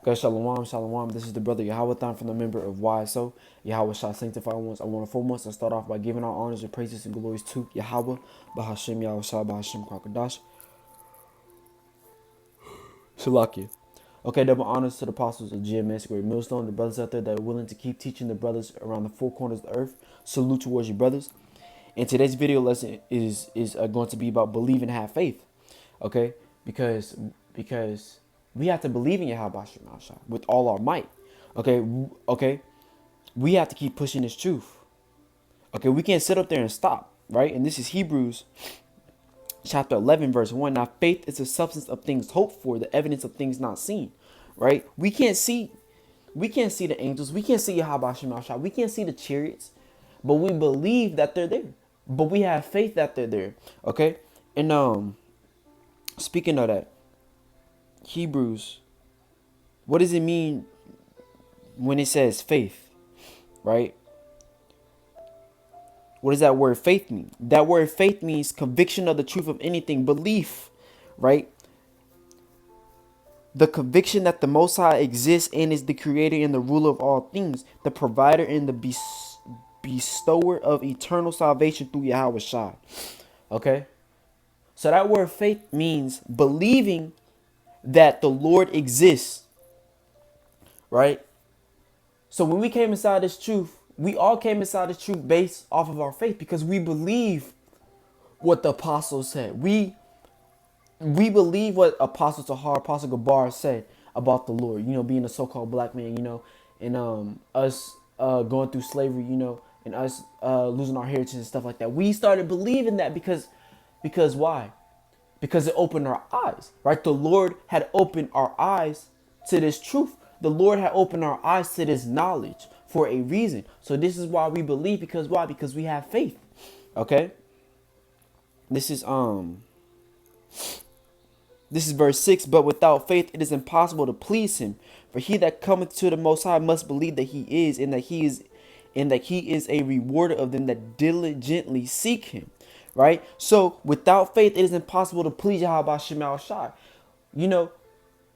Okay, shalom, shalom. This is the brother Yahweh from the member of YSO, Yahweh Shah Sanctified Ones. I want to foremost to start off by giving our honors and praises and glories to Yahweh, Bahashem, Yahweh Shah, Bahashem, Kwakadash, Shalakia. Okay, double honors to the apostles of GMS, Great Millstone, the brothers out there that are willing to keep teaching the brothers around the four corners of the earth. Salute towards your brothers. And today's video lesson is going to be about believe and have faith. Okay, because we have to believe in Yahweh Shah with all our might. Okay, we have to keep pushing this truth. Okay, we can't sit up there and stop, right? And this is Hebrews chapter 11, verse 1. Now, faith is the substance of things hoped for, the evidence of things not seen, right? We can't see the angels. We can't see Yahweh Shah. We can't see the chariots, but we believe that they're there. But we have faith that they're there. Okay, and speaking of that, Hebrews, what does it mean when it says faith, right? What does that word faith mean? That word faith means conviction of the truth of anything, belief, right? The conviction that the Most High exists and is the creator and the ruler of all things, the provider and the bestower of eternal salvation through Yahweh Shai. Okay? So that word faith means believing that the Lord exists, right? So when we came inside this truth, we all came inside this truth based off of our faith because we believe what the apostles said. We believe what Apostle Tahar, Apostle Gabar said about the Lord, being a so-called black man, and us going through slavery, and us losing our heritage and stuff like that. We started believing that because why? Because it opened our eyes, right? The Lord had opened our eyes to this truth. The Lord had opened our eyes to this knowledge for a reason. So this is why we believe, because why? Because we have faith. Okay? This is verse 6. But without faith it is impossible to please him. For he that cometh to the Most High must believe that he is, and that he is a rewarder of them that diligently seek him. Right? So without faith it is impossible to please Yahweh Shema Shai.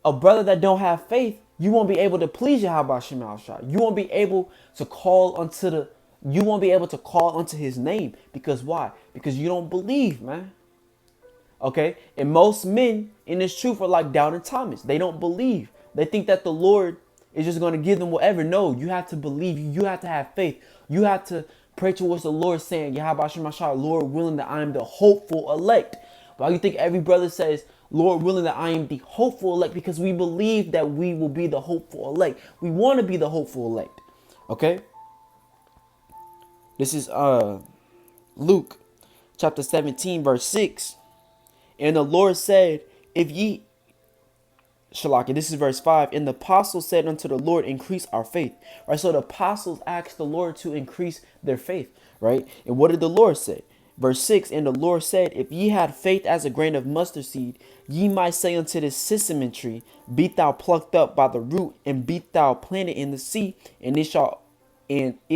A brother that don't have faith, you won't be able to please Yahweh Shema Shai. You won't be able to call unto his name. Because why? Because you don't believe, man. Okay? And most men in this truth are like Doubting Thomas. They don't believe. They think that the Lord is just going to give them whatever. No, you have to believe. You have to have faith. You have to pray towards the Lord saying, Yahweh Shema Shai, Lord willing that I am the hopeful elect. Why do you think every brother says, Lord willing that I am the hopeful elect? Because we believe that we will be the hopeful elect. We want to be the hopeful elect. Okay? This is Luke chapter 17, verse 6. And the Lord said, if ye, Shalaki, this is verse 5. And the apostles said unto the Lord, increase our faith. Right? So the apostles asked the Lord to increase their faith. Right? And what did the Lord say? Verse 6. And the Lord said, if ye had faith as a grain of mustard seed, ye might say unto this sycamore tree, be thou plucked up by the root, and be thou planted in the sea, and it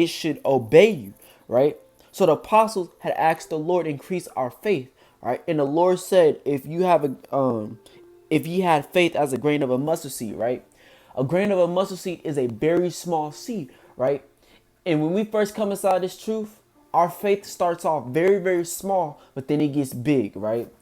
should obey you. Right? So the apostles had asked the Lord, increase our faith. Right? And the Lord said, if ye had faith as a grain of a mustard seed, right? A grain of a mustard seed is a very small seed, right? And when we first come inside this truth, our faith starts off very, very small, but then it gets big, right?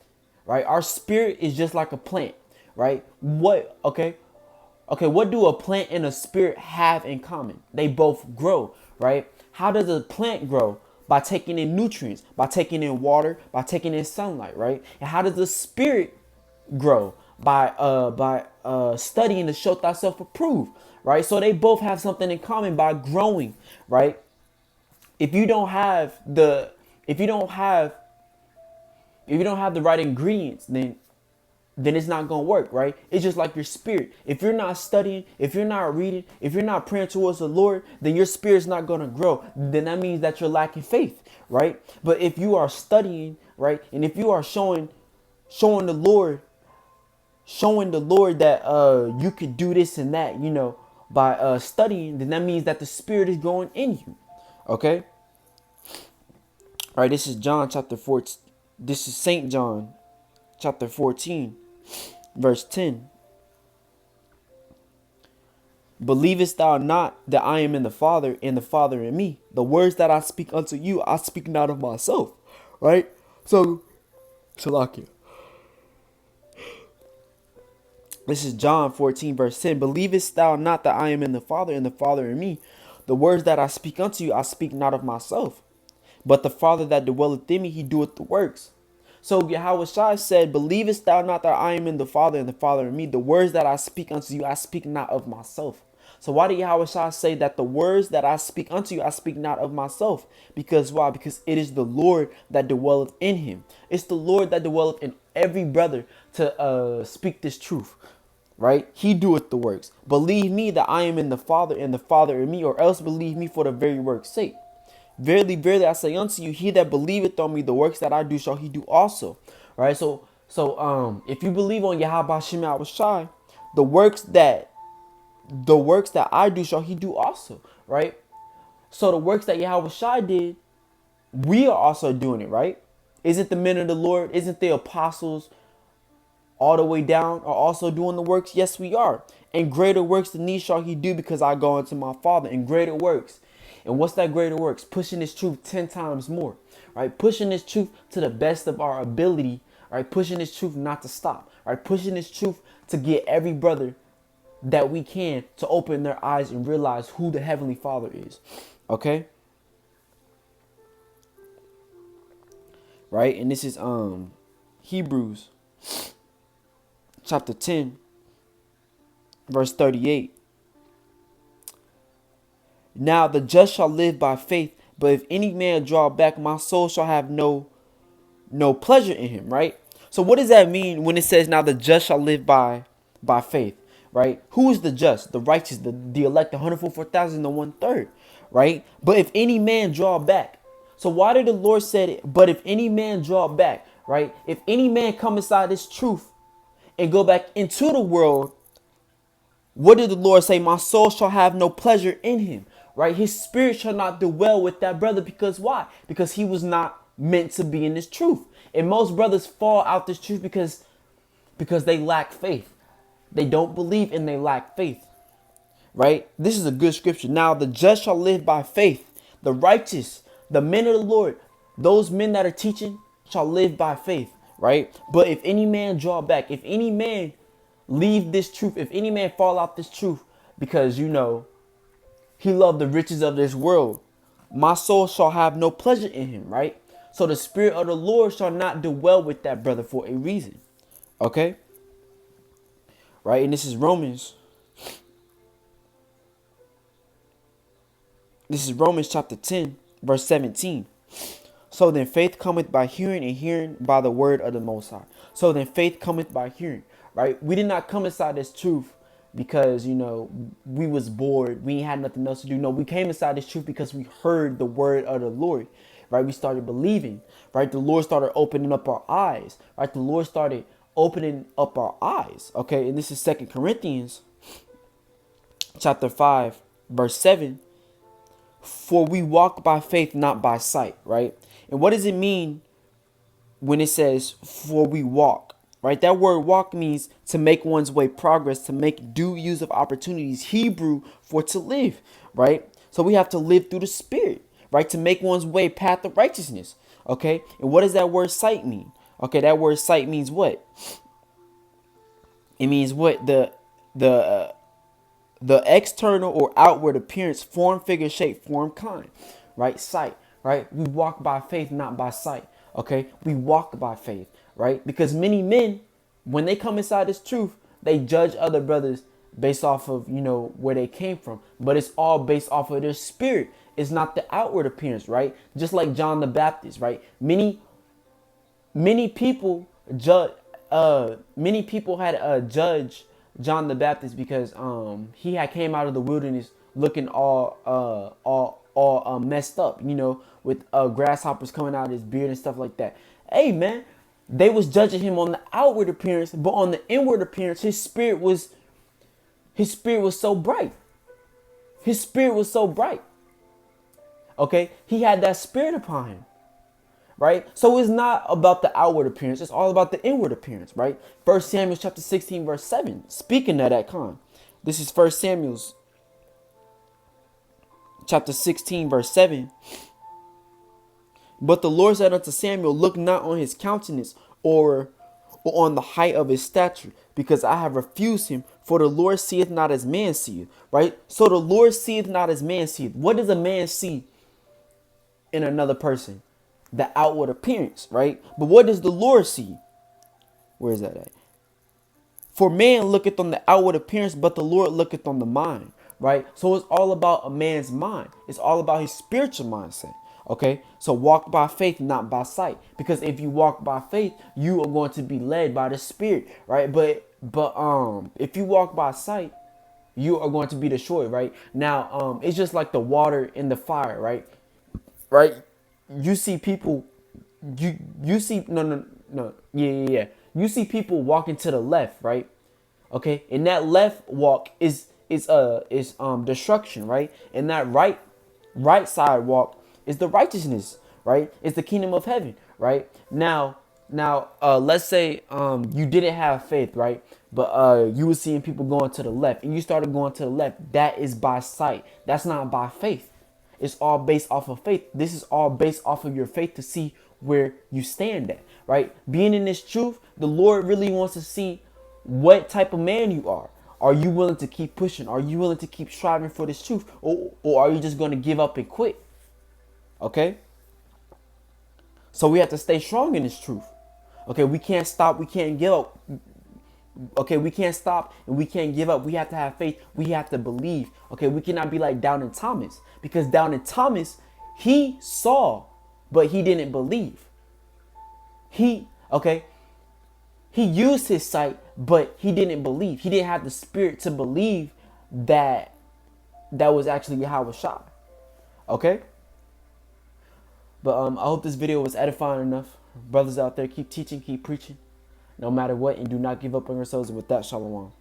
Right? Our spirit is just like a plant, right? What do a plant and a spirit have in common? They both grow, right? How does a plant grow? By taking in nutrients, by taking in water, by taking in sunlight, right? And how does the spirit grow? By studying to show thyself approved, right? So they both have something in common by growing, right? If you don't have the right ingredients, then it's not going to work, right? It's just like your spirit. If you're not studying, if you're not reading, if you're not praying towards the Lord, then your spirit's not going to grow. Then that means that you're lacking faith, right? But if you are studying, right, and if you are showing the Lord that you could do this and that, by studying, then that means that the spirit is growing in you. Okay? All right, this is John chapter 4. This is St. John chapter 14. Verse 10. Believest thou not that I am in the Father, and the Father in me? The words that I speak unto you, I speak not of myself. Right? So, Shalakia. This is John 14, verse 10. Believest thou not that I am in the Father, and the Father in me? The words that I speak unto you, I speak not of myself. But the Father that dwelleth in me, he doeth the works. So Yahweh Shai said, believest thou not that I am in the Father, and the Father in me? The words that I speak unto you, I speak not of myself. So why did Yahweh Shai say that the words that I speak unto you, I speak not of myself? Because why? Because it is the Lord that dwelleth in him. It's the Lord that dwelleth in every brother to speak this truth. Right? He doeth the works. Believe me that I am in the Father, and the Father in me, or else believe me for the very work's sake. Verily, verily, I say unto you, he that believeth on me, the works that I do shall he do also. Right? So if you believe on Yahweh Shem Shai, the works that I do shall he do also. Right? So the works that Yahweh Shai did, we are also doing it, right? Isn't the men of the Lord, isn't the apostles all the way down are also doing the works? Yes, we are. And greater works than these shall he do, because I go unto my Father. And greater works. And what's that greater works? Pushing this truth 10 times more. Right? Pushing this truth to the best of our ability. Right? Pushing this truth not to stop. Right? Pushing this truth to get every brother that we can to open their eyes and realize who the Heavenly Father is. Okay? Right? And this is Hebrews chapter 10, verse 38. Now the just shall live by faith, but if any man draw back, my soul shall have no pleasure in him. Right? So what does that mean when it says now the just shall live by faith? Right? Who is the just? The righteous, the elect, the 144,000, the 1/3. Right? But if any man draw back. So why did the Lord say it? But if any man draw back, right? If any man come inside this truth and go back into the world, what did the Lord say? My soul shall have no pleasure in him. Right? His spirit shall not dwell with that brother. Because why? Because he was not meant to be in this truth. And most brothers fall out this truth because they lack faith. They don't believe and they lack faith. Right? This is a good scripture. Now the just shall live by faith. The righteous, the men of the Lord, those men that are teaching shall live by faith. Right? But if any man draw back, if any man leave this truth, if any man fall out this truth because, he loved the riches of this world, my soul shall have no pleasure in him. Right? So the spirit of the Lord shall not dwell with that brother for a reason. Okay? Right? And this is Romans. This is Romans chapter 10, verse 17. So then faith cometh by hearing, and hearing by the word of the Most High. So then faith cometh by hearing. Right? We did not come inside this truth because, we was bored. We ain't had nothing else to do. No, we came inside this truth because we heard the word of the Lord. Right? We started believing. Right? The Lord started opening up our eyes. Right? The Lord started opening up our eyes. Okay? And this is 2 Corinthians chapter 5, verse 7. For we walk by faith, not by sight. Right? And what does it mean when it says, for we walk? Right? That word walk means to make one's way progress, to make due use of opportunities. Hebrew for to live. Right? So we have to live through the Spirit. Right? To make one's way path of righteousness. Okay? And what does that word sight mean? Okay, that word sight means what? It means what? The external or outward appearance, form, figure, shape, form, kind. Right? Sight. Right? We walk by faith, not by sight. Okay? We walk by faith. Right? Because many men, when they come inside this truth, they judge other brothers based off of, where they came from. But it's all based off of their spirit. It's not the outward appearance, right? Just like John the Baptist, right? Many people judge. Many people had judged John the Baptist because he had came out of the wilderness looking all messed up, with grasshoppers coming out of his beard and stuff like that. Hey, man, they was judging him on the outward appearance, but on the inward appearance, his spirit was so bright. His spirit was so bright. Okay, he had that spirit upon him. Right? So it's not about the outward appearance. It's all about the inward appearance, right? 1 Samuel chapter 16, verse 7. Speaking of that con. This is 1 Samuel chapter 16, verse 7. But the Lord said unto Samuel, look not on his countenance or on the height of his stature, because I have refused him. For the Lord seeth not as man seeth. Right? So the Lord seeth not as man seeth. What does a man see in another person? The outward appearance, right? But what does the Lord see? Where is that at? For man looketh on the outward appearance, but the Lord looketh on the mind, right? So it's all about a man's mind. It's all about his spiritual mindset. Okay, so walk by faith, not by sight. Because if you walk by faith, you are going to be led by the Spirit, right? But if you walk by sight, you are going to be destroyed, right? Now, it's just like the water in the fire, right? Right? You see people, you see no, yeah. You see people walking to the left, right? Okay, and that left walk is destruction, right? And that right side walk is the righteousness, right? It's the kingdom of heaven, right? Now, let's say you didn't have faith, right? But you were seeing people going to the left, and you started going to the left. That is by sight. That's not by faith. It's all based off of faith. This is all based off of your faith to see where you stand at, right? Being in this truth, the Lord really wants to see what type of man you are. Are you willing to keep pushing? Are you willing to keep striving for this truth? Or are you just going to give up and quit? Okay? So we have to stay strong in this truth. Okay, we can't stop. We can't give up. Okay, we can't stop and we can't give up. We have to have faith. We have to believe. Okay, we cannot be like Doubting Thomas, because Doubting Thomas, he saw, but he didn't believe. He used his sight, but he didn't believe. He didn't have the spirit to believe that was actually Yahweh Shai. Okay? But I hope this video was edifying enough. Brothers out there, keep teaching, keep preaching, no matter what, and do not give up on yourselves. And with that, shalom.